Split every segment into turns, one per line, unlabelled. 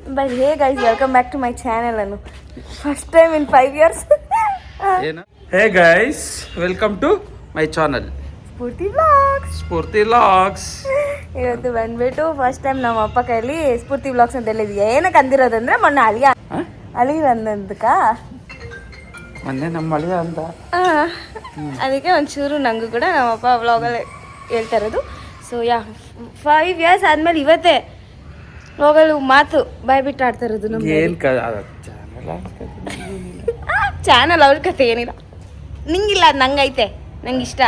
But hey guys, welcome back to my channel. Anu. First time in 5 years.
Hey guys, welcome to my channel.
Spurti Vlogs.
Spurti Vlogs.
ಇವತ್ತು ಬಂದ್ಬಿಟ್ಟು first time ನಮ್ಮ ಅಪ್ಪ ಕೈಲಿ ಸ್ಫೂರ್ತಿ vlogs ಅಂತ ಹೇಳಿದ್ವಿ. ಏನಕ್ಕೆ ಅಂದಿರೋದಂದ್ರೆ ಮೊನ್ನೆ ಅಳಿಯ ಅಂದಕ್ಕ
ಮೊನ್ನೆ ನಮ್ಮ ಅಳಿಯ ಅಂತ
ಅದಕ್ಕೆ ಒಂಚೂರು ನಂಗೂ ಕೂಡ ನಮ್ಮಪ್ಪ ವ್ಲಾಗಲ್ಲಿ ಹೇಳ್ತಾ ಇರೋದು. ಸೊ 5 years ಆದ್ಮೇಲೆ ಇವತ್ತೇ ವ್ಲಾಗಲ್ಲಿ ಮಾತು ಬಾಯ್ ಬಿಟ್ಟು ಆಡ್ತಾ ಇರೋದು. ನಮ್ಮ ಚಾನಲ್ ಅವ್ರ ಕತೆ ಏನಿಲ್ಲ, ನಿಂಗಿಲ್ಲ, ಅದು ನಂಗೈತೆ, ನಂಗೆ ಇಷ್ಟ.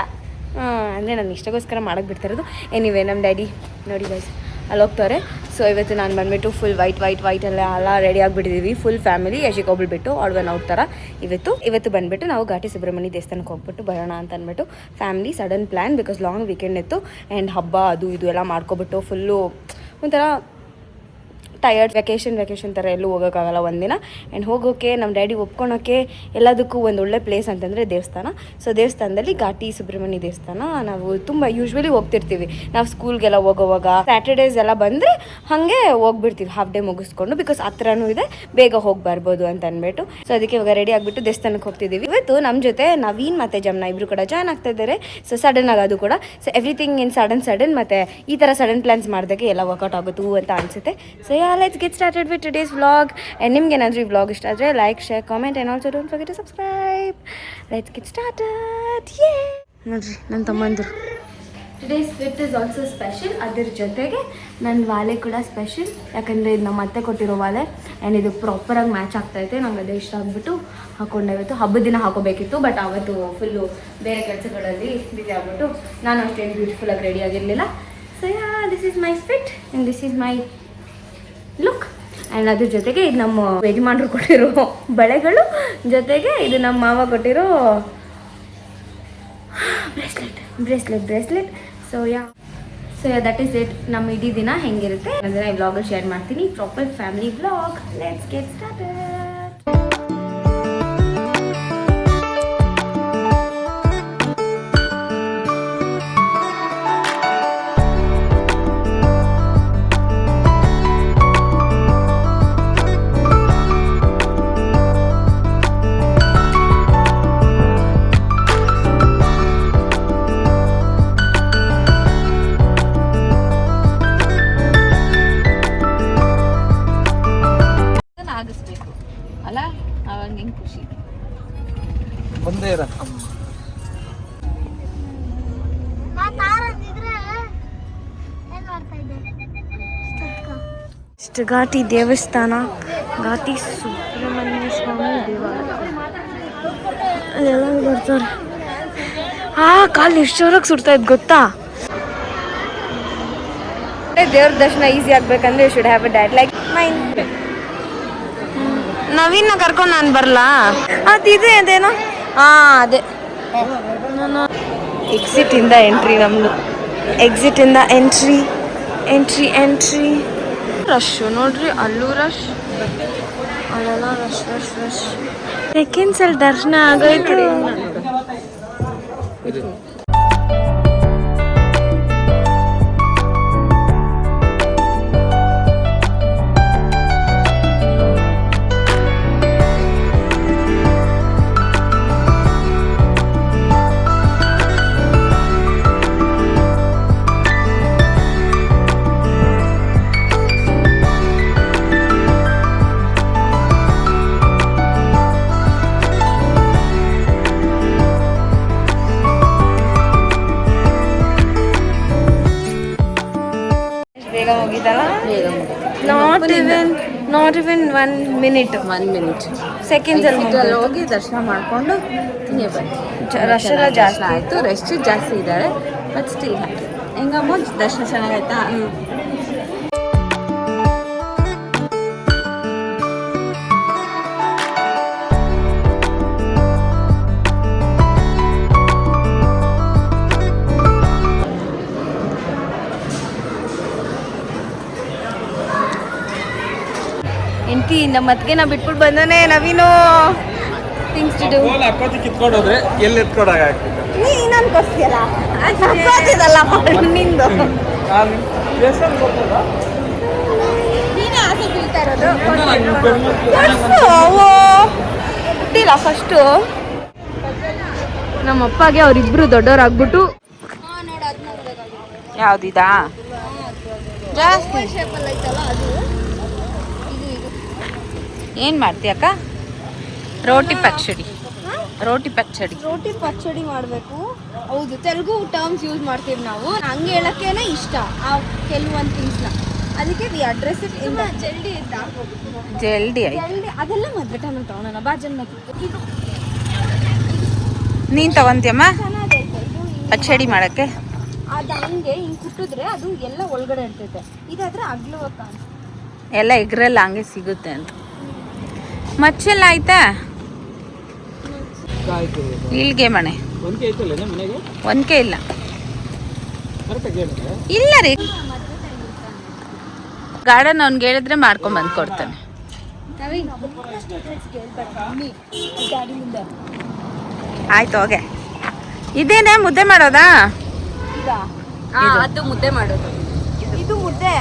ಅಂದರೆ ನಾನು ಇಷ್ಟಕ್ಕೋಸ್ಕರ ಮಾಡೋಕ್ಕೆ ಬಿಡ್ತಾಯಿರೋದು. ಎನಿವೇ ನಮ್ಮ ಡ್ಯಾಡಿ ನೋಡಿ ಗೈಸ್ ಅಲ್ಲಿ ಹೋಗ್ತಾರೆ. ಸೊ ಇವತ್ತು ನಾನು ಬಂದುಬಿಟ್ಟು ಫುಲ್ ವೈಟ್ ಎಲ್ಲ ರೆಡಿ ಆಗಿಬಿಟ್ಟಿದ್ದೀವಿ. ಫುಲ್ ಫ್ಯಾಮಿಲಿ ಯಶಿಗೆ ಬಿಟ್ಟು ಆಡ್ವನ್ ಔಟ್ ಥರ ಇವತ್ತು ಬಂದುಬಿಟ್ಟು ನಾವು ಘಾಟಿ ಸುಬ್ರಹ್ಮಣ್ಯ ದೇವಸ್ಥಾನಕ್ಕೆ ಹೋಗ್ಬಿಟ್ಟು ಬರೋಣ ಅಂತ ಅಂದ್ಬಿಟ್ಟು family sudden plan. Because long weekend ಇತ್ತು ಆ್ಯಂಡ್ ಹಬ್ಬ ಅದು ಇದು ಎಲ್ಲ ಮಾಡ್ಕೊಬಿಟ್ಟು ಫುಲ್ಲು ಒಂಥರ ಟಯರ್ಡ್. ವೆಕೇಷನ್ ಥರ ಎಲ್ಲೂ ಹೋಗೋಕ್ಕಾಗಲ್ಲ ಒಂದಿನ. ಆ್ಯಂಡ್ ಹೋಗೋಕ್ಕೆ ನಮ್ಮ ಡ್ಯಾಡಿ ಒಪ್ಕೊಳೋಕ್ಕೆ ಎಲ್ಲದಕ್ಕೂ ಒಂದು ಒಳ್ಳೆ ಪ್ಲೇಸ್ ಅಂತಂದರೆ ದೇವಸ್ಥಾನ. ಸೊ ದೇವಸ್ಥಾನದಲ್ಲಿ ಘಾಟಿ ಸುಬ್ರಹ್ಮಣ್ಯ ದೇವಸ್ಥಾನ ನಾವು ತುಂಬ ಯೂಶ್ವಲಿ ಹೋಗ್ತಿರ್ತೀವಿ. ನಾವು ಸ್ಕೂಲ್ಗೆಲ್ಲ ಹೋಗೋವಾಗ ಸ್ಯಾಟರ್ಡೇಸ್ ಎಲ್ಲ ಬಂದರೆ ಹಾಗೆ ಹೋಗ್ಬಿಡ್ತೀವಿ ಹಾಫ್ ಡೇ ಮುಗಿಸ್ಕೊಂಡು. ಬಿಕಾಸ್ ಹತ್ರನೂ ಇದೆ, ಬೇಗ ಹೋಗಿ ಬರ್ಬೋದು ಅಂತ ಅಂದ್ಬಿಟ್ಟು. ಸೊ ಅದಕ್ಕೆ ಇವಾಗ ರೆಡಿ ಆಗಿಬಿಟ್ಟು ದೇವಸ್ಥಾನಕ್ಕೆ ಹೋಗ್ತಿದ್ದೀವಿ. ಇವತ್ತು ನಮ್ಮ ಜೊತೆ ನವೀನ್ ಮತ್ತು ಜಮ್ನ ಇಬ್ಬರು ಕೂಡ ಜಾಯ್ನ್ ಆಗ್ತಾ ಇದ್ದಾರೆ. ಸೊ ಸಡನ್ನಾಗಿ ಅದು ಕೂಡ. ಸೊ ಎವ್ರಿಥಿಂಗ್ ಇನ್ ಸಡನ್ ಮತ್ತು ಈ ಥರ ಸಡನ್ ಪ್ಲ್ಯಾನ್ಸ್ ಮಾಡಿದಾಗೆ ಎಲ್ಲ ವರ್ಕೌಟ್ ಆಗುತ್ತೂ ಅಂತ ಅನಿಸುತ್ತೆ. So let's get started with today's vlog. And ನಿಮ್ಗೆ ಏನಾದರೂ ಈ vlog ಇಷ್ಟ ಆದರೆ like, share, comment and also don't forget to subscribe. Let's get started. Yeah. ನೋಡ್ರಿ ನನ್ನ ತಮ್ಮಂದರು. Today's fit is also special. ಅದ್ರ ಜೊತೆಗೆ ನನ್ನ ವಾಲೆ ಕೂಡ ಸ್ಪೆಷಲ್. ಯಾಕಂದರೆ ಇದು ನಮ್ಮ ಅತ್ತೆ ಕೊಟ್ಟಿರೋ ವಾಲೆ ಆ್ಯಂಡ್ ಇದು ಪ್ರಾಪರಾಗಿ ಮ್ಯಾಚ್ ಆಗ್ತಾಯಿದೆ. ನಂಗೆ ಅದೇ ಇಷ್ಟ ಆಗಿಬಿಟ್ಟು ಹಾಕ್ಕೊಂಡೆ. ಇವತ್ತು ಹಬ್ಬದ ದಿನ ಹಾಕೋಬೇಕಿತ್ತು, ಬಟ್ ಅವತ್ತು ಫುಲ್ಲು ಬೇರೆ ಕೆಲಸಗಳಲ್ಲಿ ಬಿಸಿ ಆಗ್ಬಿಟ್ಟು ನಾನು ಅಷ್ಟೇನು ಬ್ಯೂಟಿಫುಲ್ಲಾಗಿ ರೆಡಿ ಆಗಿರಲಿಲ್ಲ. So this is my fit and this is my look. And ಅದ್ರ ಜೊತೆಗೆ ಇದು ನಮ್ಮ ಯಜಮಾನ್ರು ಕೊಟ್ಟಿರೋ ಬಳೆಗಳು, ಜೊತೆಗೆ ಇದು ನಮ್ಮ ಮಾವ ಕೊಟ್ಟಿರೋ bracelet. So that is it. ನಮ್ಮ ಇಡೀ ದಿನ ಹೆಂಗಿರುತ್ತೆ ಅಂದರೆ ಈ ವ್ಲಾಗಲ್ಲಿ ಶೇರ್ ಮಾಡ್ತೀನಿ. Proper family vlog. Let's get started.
ಬಂದೇ ಇರ
ಇಷ್ಟು ಘಾಟಿ ದೇವಸ್ಥಾನ, ಘಾಟಿ ಸುಬ್ರಹ್ಮಣ್ಯ ಸ್ವಾಮಿ ದೇವಾಲಯ ಅದೆಲ್ಲ ಬರ್ತಾರೆ. ಕಾಲು ಎಷ್ಟು ಜೋರಾಗಿ ಸುಡ್ತಾ ಇದ್ದು ಗೊತ್ತಾ? ದೇವ್ರ ದರ್ಶನ ಈಸಿ ಆಗ್ಬೇಕಂದ್ರೆ you should have a dad like mine. ನವೀನ ಕರ್ಕೊಂಡು ನಾನು ಬರಲಾ? ಅದಿದೆ ಅದೇನೋ. ಅದೇ ಎಕ್ಸಿಟಿಂದ ಎಂಟ್ರಿ. ನಮ್ಮದು ಎಕ್ಸಿಟಿಂದ ಎಂಟ್ರಿ ರಶ್ಶು ನೋಡ್ರಿ. ಅಲ್ಲೂ ರಶ್, ಅಲ್ಲೆಲ್ಲ ರಶ್. ಸೆಕೆಂಡ್ಸಲ್ಲಿ ದರ್ಶನ ಆಗೋಯ್ತು. ನಾಟ್ ಇವನ್ 1 minute ಸೆಕೆಂಡ್ಸ್ ಅಲ್ಲಿ ಹೋಗಿ ದರ್ಶನ ಮಾಡಿಕೊಂಡು ರಶ್ ಎಲ್ಲ ಜಾಸ್ತಿ ಆಯಿತು. ರಶ್ ಜಾಸ್ತಿ ಇದ್ದಾಳೆ, ಬಟ್ ಸ್ಟಿಲ್ ಹ್ಯಾಪಿ. ಹೆಂಗಮ್ಮ ದರ್ಶನ ಚೆನ್ನಾಗಾಯ್ತಾ? ಎಂಟಿ ನಮ್ಮ ಮತ್ಗೆ ನಾ ಬಿಟ್ಬಿಟ್ಟು ಬಂದನೆ ನವೀನು. Things to do.
ಕಿತ್ಕೊಂಡು ಹೋದ್ರೆ ಎಲ್ಲಿ ಎತ್ಕೊಂಡಾಗ
ನೀನು ಅನ್ಕೋಸ್ತಿಯಲ್ಲ ನಿಂದು.
ನೀನೇ ಆಸೆ ಬೀಳ್ತಾ
ಇರೋದು ಹುಟ್ಟಿಲ್ಲ ಫಸ್ಟು ನಮ್ಮ ಅಪ್ಪಗೆ ಅವರಿಬ್ರು ದೊಡ್ಡವರಾಗ್ಬಿಟ್ಟು
ಯಾವ್ದಿದಾ ಜಾಸ್ತಿ ಏನ್ ಮಾಡ್ತೀಯಕ್ಕ? ರೋಟಿ ಪಚ್ಚಡಿ
ರೋಟಿ ಪಚ್ಚಡಿ ಮಾಡಬೇಕು. ಹೌದು, ತೆಲುಗು ಟರ್ಮ್ಸ್ ಯೂಸ್ ಮಾಡ್ತೀವಿ ನಾವು. ಹಂಗೆ ಹೇಳಕ್ಕೇನೆ ಇಷ್ಟ ಆ ಕೆಲವೊಂದು ಥಿಂಗ್ಸ್ನ. ಅದಕ್ಕೆ ವಿ ಅಡ್ರೆಸ್ ಇಟ್ ಇನ್ ಜಲ್ದಿ
ಜಲ್ದಿ ಆಯ್ತು.
ಜಲ್ದಿ ಅದೆಲ್ಲ ಮದ್ವೆ ಟೈಮಲ್ಲಿ ತಗೊಳೋಣ. ಬಾಜನ್ಮಕ್ಕಿತ್ತು
ನೀನ್ ತಗೊಂತೀಯಮ್ಮ
ಚೆನ್ನಾಗೈತೆ ಇದು.
ಪಚ್ಚಡಿ ಮಾಡಕ್ಕೆ?
ಅದು ಹಂಗೆ ಹಿಂಗೆ ಕುಟ್ಟಿದ್ರೆ ಅದು ಎಲ್ಲ ಒಳಗಡೆ ಇರ್ತೈತೆ. ಇದಾದ್ರೆ ಅಗ್ಲುವಕ್ಕ
ಎಲ್ಲ ಎಗ್ರೆಲ್ಲ ಹಂಗೆ ಸಿಗುತ್ತೆ ಅಂತ. ಮಚ್ಚೆಲ್ಲ ಆಯ್ತಾ? ಇಲ್ಗೆ ಮನೆ ಒಂದ್ಕೆ ಇಲ್ಲ ಇಲ್ಲ ರೀ. ಗಾರ್ಡನ್ ಅವ್ನ್ಗೆ ಹೇಳಿದ್ರೆ ಮಾಡ್ಕೊಂಡ್ ಬಂದು ಕೊಡ್ತಾನೆ. ಆಯ್ತು ಹೋಗೆ. ಇದೇನೆ ಮುದ್ದೆ ಮಾಡೋದಾ?
ಅದು ಮುದ್ದೆ ಮಾಡೋದು. ಇದು ಮುದ್ದೆ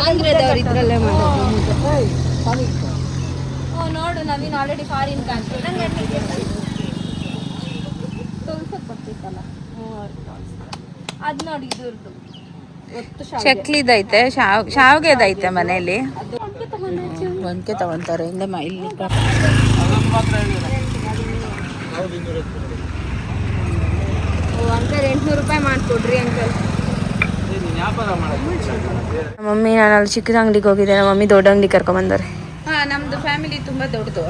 ಆಂಧ್ರದವ್ರು ಇದ್ರಲ್ಲೇ ಮಾಡೋದು. ನೋಡು ನವೀನ್ ಆಲ್ರೆಡಿ ಫಾರಿನ್ ಕಾಣ್ತು. ನಂಗೆ ತೋರ್ಸಕ್ ಬರ್ತಿತ್ತಲ್ಲ ಅದ್ ನೋಡಿ ಇದ್ರದ್ದು
ಚಕ್ಲಿದೈತೆ, ಶಾವ್ಗೆದೈತೆ ಮನೇಲಿ. ಒಂದ್ಕೆ ತಗೊಂತಾರೆ ಇಲ್ಲಿ
ಅಂಕಲ್ 800 ರೂಪಾಯಿ ಮಾಡ್ಕೊಡ್ರಿ ಅಂಕಲ್.
ಮಮ್ಮಿ ನಾನು ಅಲ್ಲಿ ಚಿಕ್ಕದ ಅಂಗಡಿಗೆ ಹೋಗಿದ್ದೆ, ನಮ್ಮ ಮಮ್ಮಿ ದೊಡ್ಡ ಅಂಗಡಿ ಕರ್ಕೊಂಬಂದಾರೆ.
ನಮ್ದು ಫ್ಯಾಮಿಲಿ ತುಂಬಾ ದೊಡ್ಡದು.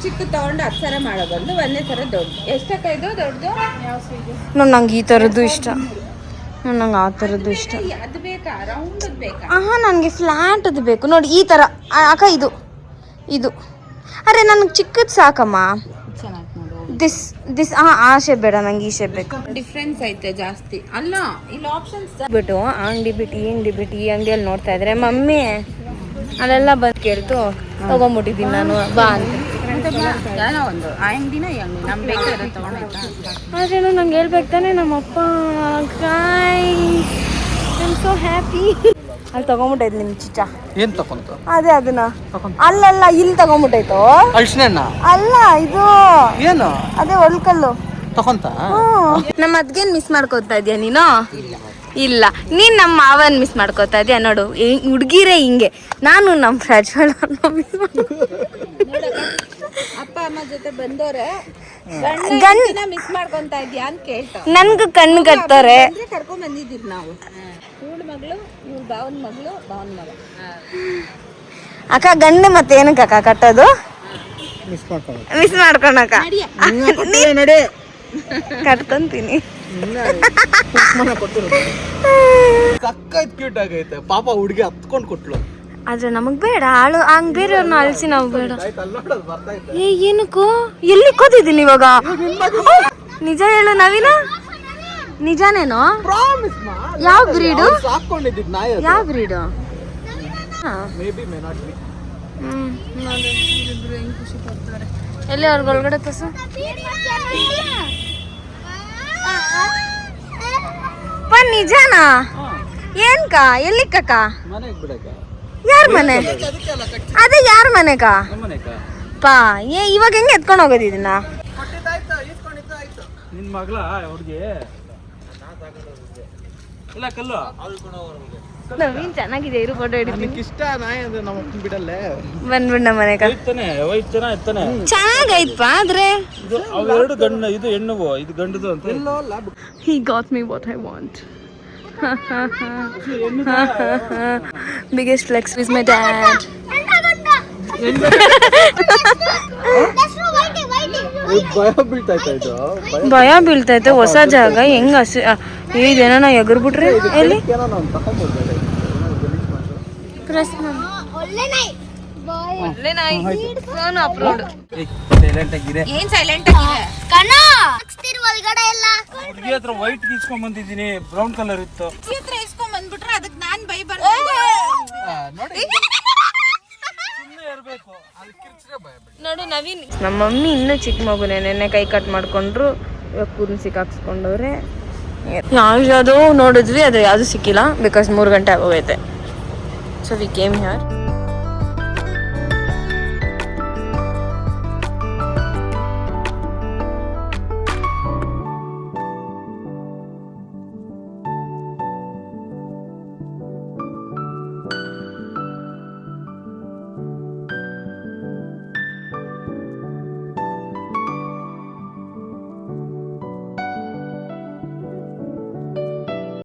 ಚಿಕ್ಕ ತಗೊಂಡು 10 ಸರ ಮಾಡೋದು, ಒಂದೇ ಸರ ದೊಡ್ಡದು. ಎಷ್ಟಕ್ಕ ಇದು ದೊಡ್ಡದು?
ನೋಡಿ ನಂಗೆ ಈ ಥರದ್ದು ಇಷ್ಟ, ನಂಗೆ ಆ ಥರದ್ದು ಇಷ್ಟ.
ಅದು ಬೇಕಾ? ರೌಂಡ್ ಬೇಕಾ?
ನನಗೆ ಫ್ಲ್ಯಾಟ್ ಅದು ಬೇಕು ನೋಡಿ, ಈ ಥರ. ಅಕ್ಕ ಇದು ಇದು ಅರೆ ನನಗೆ ಚಿಕ್ಕದು ಸಾಕಮ್ಮ. ದಿಸ್ ಆ ಶೇಪ್ ಬೇಡ, ನಂಗೆ ಈ ಶೇಪ್ ಬೇಕು.
ಡಿಫ್ರೆನ್ಸ್ ಐತೆ ಜಾಸ್ತಿ ಅಲ್ಲ ಇಲ್ಲಿ ಆಪ್ಷನ್ಸ್
ಬಿಟ್ಟು ಆ ಅಂಗಡಿ ಬಿಟ್ಟು ಈ ಅಂಗಡಿ ಬಿಟ್ಟು ಈ ಅಂಗಡಿಯಲ್ಲಿ ನೋಡ್ತಾ ಇದ್ರೆ ಮಮ್ಮಿ ಅಲ್ಲೆಲ್ಲ ಬಂದು ಕೇಳ್ತು ತಗೊಂಬಿಟ್ಟಿದ್ದೀನಿ ನಾನು ಬಾ ಅಂತ.
ಒಂದು ಆ ಅಂಗಡಿನ ಈ ಅಂಗಡಿ ನಮ್ ಬೇಕಾದ್ರೆ ತಗೊಂಡಾಯ್ತಾ?
ಆದ್ರೇನು ನಂಗೆ ಹೇಳ್ಬೇಕು ತಾನೆ ನಮ್ಮಪ್ಪ. I so happy. ಅಲ್ಲಿ ತಗೊಂಬಿಟ್ಟೈತೆ ನಿಮ್ ಚಿಚ್ಚ.
ಏನ್ ತಕೊಂತ?
ಅದೇ ಅದನ್ನ ಅಲ್ಲಲ್ಲ ಇಲ್ಲಿ ತಗೊಂಬಿಟ್ಟೈತು.
ಅಳ್ಸಿನ
ಅಲ್ಲ ಇದು
ಏನು?
ಅದೇ ಒಳ್ಕಲ್ಲು
ತಕೊಂತ.
ನಮ್ಮ ಅದ್ಗೇನ್ ಮಿಸ್ ಮಾಡ್ಕೋತಾ ಇದೀಯ ನೀನು? ಇಲ್ಲ, ನೀನ್ ನಮ್ಮ ಮಾವನ್ ಮಿಸ್ ಮಾಡ್ಕೋತಾ ಇದೀಯ ನೋಡು. ಹುಡ್ಗಿರೇ ಹಿಂಗೆ. ನಾನು ನಮ್ಮ ಪ್ರಜ್ವಲ್
ಅಪ್ಪ ಅಮ್ಮ ಜೊತೆ ಬಂದೋರೆ ಮಿಸ್ ಮಾಡ್ಕೊಂತ ಇದ್ಯಾ ಅಂತ ಕೇಳ್ತಾ
ನನ್ಗೂ ಕಣ್ಣು ಕಟ್ತಾರೆ.
ಕರ್ಕೊಂಡ್ ಬಂದಿದ್ದೀವಿ ನಾವು. ಇವಳ ಮಗಳು, ಇವ್ಳ ಭಾವನ್ ಮಗಳು, ಭಾವನ್ ಮಗ.
ಅಕ್ಕ ಗಂಡ ಮತ್ತೆ ಏನಕ್ಕೆ ಅಕ್ಕ ಕಟ್ಟೋದು? ಮಿಸ್ ಮಾಡ್ಕೊಳಕ ಕಟ್ಕೊಂತೀನಿ.
ಸಕ್ಕತ್ ಕ್ಯೂಟ್ ಆಗೈತೆ ಪಾಪ ಹುಡುಗಿ ಹತ್ಕೊಂಡ್ ಕೊಟ್ಲು.
ಆದ್ರೆ ನಮಗ್ ಬೇಡ ಆಳು ಹಂಗ್ ಬೇರೆಯವ್ರನ್ನ ಅಳಿಸಿ ನಾವು ಬೇಡ. ಏನಕ್ಕೂ ಎಲ್ಲಿ ಕೂತಿದ್ದೀನಿ ಇವಾಗ? ನಿಜ ಹೇಳು ನವೀನ, ನಿಜಾನೇನೋ? ಯಾವ ಬ್ರೀಡು? ಯಾವ ಬ್ರೀಡು? ಎಲ್ಲಿ ಅವ್ರಿಗೆ ಒಳಗಡೆ ತೋರ್ಸು. ನಿಜಾನಾ? ಏನ್ಕ ಎಲ್ಲಿಕ್ಕ? ಯಾರ ಮನೆ? ಅದೇ ಯಾರ ಮನೆಗ? ಪಾ ಇವಾಗ ಹೆಂಗೆ ಎತ್ಕೊಂಡು ಹೋಗೋದು ಇದನ್ನ?
ನಿನ್ ಮಗಳ ಅವ್ರಿಗೆ ಇಲ್ಲ ಕಲ್ಲು
ನವೀನ್ ಚೆನ್ನಾಗಿದೆ, ಇರು ಫೋಟೋ ಹಿಡಿತೀನಿ.
ಇಷ್ಟ ನಾಯಿ ಅಂದ್ರೆ ನಮ್ಮ ಅಪ್ಪನ ಬಿಡಲ್ಲ.
ಬಂದ್ಬಿಡ್ ನಮ್ಮ ಮನೆಗ.
ವೈಟ್ ಚೆನ್ನಾಗಿತ್ತಾನೆ,
ಚೆನ್ನಾಗೈತಪ್ಪ. ಆದ್ರೆ
ಅವೆರಡು ಗಂಡು, ಇದು ಹೆಣ್ಣು, ಇದು ಗಂಡುದು ಅಂತ.
He got me what I want. Biggest flex with my dad. ಭಯ ಬೀಳ್ತೈತೆ. ಹೊಸ ಜಾಗ ಹೆಂಗ ಇದೇನ ಎಗರ್ಬಿಟ್ರೆ ಎಲ್ಲಿ ಪ್ರೆಸ್
ಏನ್ ಸೈಲೆಂಟ್ ಆಗಿದೆ
ಹುಡುಗಿ ಹತ್ರ ವೈಟ್ ಗೀಸ್ಕೊಂಡ್ ಬಂದಿದ್ದೀನಿ, ಬ್ರೌನ್ ಕಲರ್ ಇತ್ತು.
ಇಸ್ಕೊಂಡ್ ಬಂದ್ಬಿಟ್ರೆ ಅದಕ್ಕೆ ನಾನ್ ಬೈಬಾರ್ದು.
ನೋಡು ನವೀನ್, ನಮ್ಮ ಮಮ್ಮಿ ಇನ್ನೂ ಚಿಕ್ಕ ಮಗುನೇ. ನೆನ್ನೆ ಕೈ ಕಟ್ ಮಾಡ್ಕೊಂಡ್ರು, ಇವಾಗ ಕೂದಲು ಸಿಕ್ಕಾಕ್ಸ್ಕೊಂಡವ್ರೆ. ಯಾವ್ದು ನೋಡಿದ್ವಿ, ಅದು ಯಾವುದು ಸಿಕ್ಕಿಲ್ಲ. ಬಿಕಾಸ್ 3 ಗಂಟೆ ಆಗೋಗೈತೆ. So we came here.